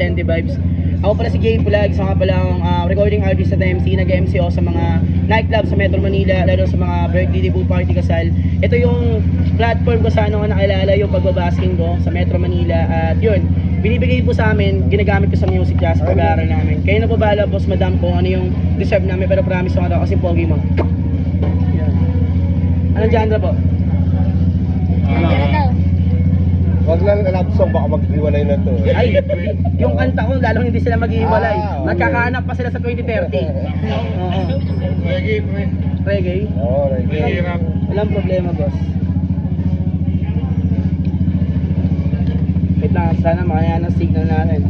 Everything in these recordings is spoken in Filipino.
Vicente Vibes. Ako pala si Jay Pulag, isa nga palang recording artist sa TMC, nag-MC ako sa mga nightclub sa Metro Manila, lalo sa mga birthday debut party kasal. Ito yung platform ko sa ano nga nakilala yung pagbabasking ko sa Metro Manila at yun, binibigay po sa amin, ginagamit ko sa music jazz sa pag-aaral namin. Kayo na po bahala, boss madam, kung ano yung deserve namin, pero promise ko nga daw kasi pogi mo. Yan. Anong genre po? Wag lang love song, baka mag-iwalay na to. Ay, yung kanta ko, lalong hindi sila maghihiwalay. Ah, okay. Magkakahanap pa sila sa 2030. Oo. Reggae, Reggae? Oo, reggae. Hirap. Walang problema, boss. Wait lang, sana makaya ng signal natin.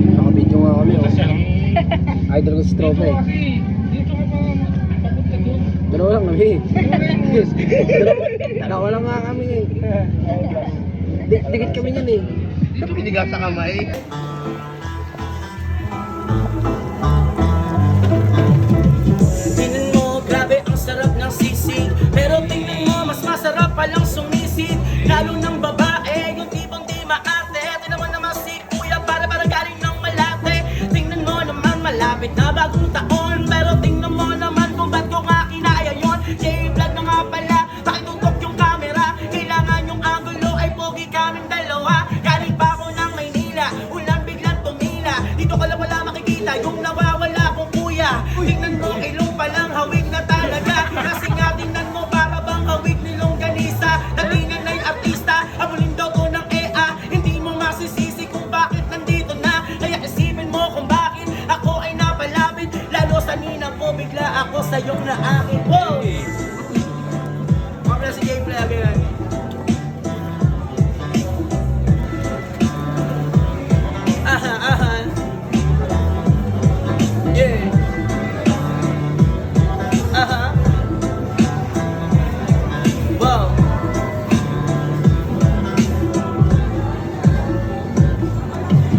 Naka-video nga kami, oh. Idol ko si Tropa, eh. Dito ka pa, papunta doon. Dalawa lang kami. Dalawa lang nga kami, eh. Dikit kami yan, eh. Dito pinigas sa kamay. Tingnan mo, grabe ang sarap ng sisig. Pero tingnan mo, mas masarap palang sumisid. Lalo ng babae, yung tipong di maate. Tingnan mo naman si kuya, para galing ng Malate. Tingnan mo naman, malapit na bagong taon. Pero tingnan mo naman kung ba't ko nga kinaya yun. J-Vlog na nga pala, pakitutok yung camera. Kailangan yung angulo ay pogi kaming dalawa. Galing pa ako ng Maynila, ulan biglang tumila. Dito ko lang wala makikita yung nawawala kong kuya. Tingnan mo, ilong palang hawig na talaga. Kasi nga tingnan mo, para bang hawig ni longganisa. Natingan na yung artista, abulin daw ko ng EA. Hindi mo masisisi kung bakit nandito na. Kaya isipin mo kung bakit ako ay napalapit. Lalo sa ninang ko, bigla ako sa iyong naakit. Wow! Mabla si Jay Vlog yan. Aha, aha. Yeah. Aha. Wow.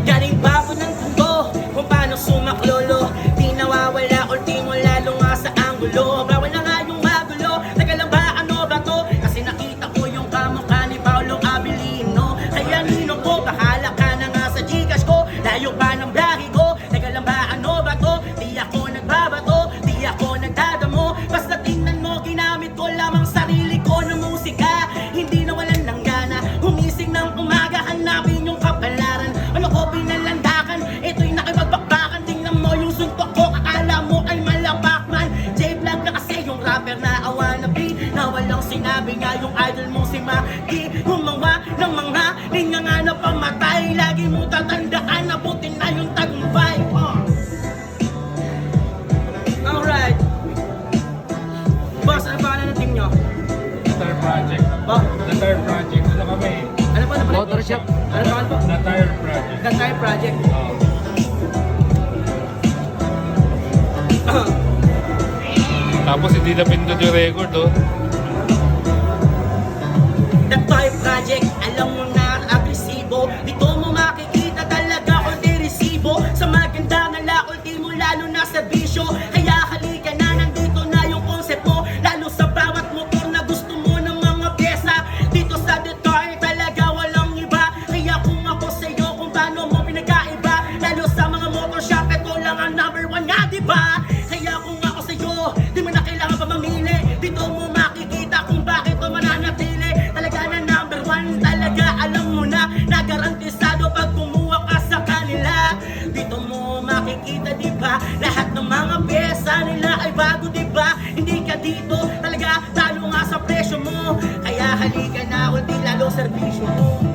Galing pa ako ng tundo kung paano sumaklolo. Di nawawala ultimo lalo nga sa anggulo. Bawal na nga yung magulo. Taga lang ba ano ba to? Kasi nakita ko yung kamukha ni Paolo Abilino. Kaya nino ko, bahala ka na nga sa Gcash ko. Layo pa ng biyahe ko. Taga lang ba ano ba to? Di ako nagbabato, di ako nagdadamo. Basta tingnan mo, ginamit ko lamang sarili ko ng musika. Hindi nawalan ng gana, humising ng umaga, hanapin yung kapalaran. Ano ko pinalandakan, ito'y nakipagbakbakan. Tingnan mo yung suntok ko, akala mo ay malapakman. J-Vlog na kasi yung rapper na awanabi, na walang sinabi nga yung idol mong si Maki. Gumawa ng mga linya nga na pamatay. Lagi mo tatandaan, nabutin na yung tagumpay. Alright. Boss, ano pangalan ng team nyo? The Tire Project. Oh, The Tire Project. Ano kami? ano pa na pala? Motorshop. Ano pangalan po? The Tire Project. The Tire Project. Oo. Tapos hindi na pindot yung record, oh. The Tire Project, alam mo na agresibo. Dito mo makikita talaga kung di resibo. Sa maganda ng lakol, di mo lalo na serbisyo. Kaya halika na, nandito na yung concept mo. Lalo sa bawat motor na gusto mo ng mga pyesa. Dito sa The Tire talaga walang iba. Kaya kung ako sa'yo kung paano mo pinagkaiba. Lalo sa mga motor shop, ito lang ang number one nga, diba? Kaya kung ako sa'yo, di mo na kailangan pa mamili. Dito mo makikita kung bakit o mananatili. Talaga na number one, talaga alam mo na. Nagarantisado pag kumuha ka sa kanila. Dito mo makikita, diba? Lahat ng mga pyesa nila ay bago, diba? Hindi ka dito, talaga talo nga sa presyo mo. Kaya halika na, ulti lalo serbisyo mo.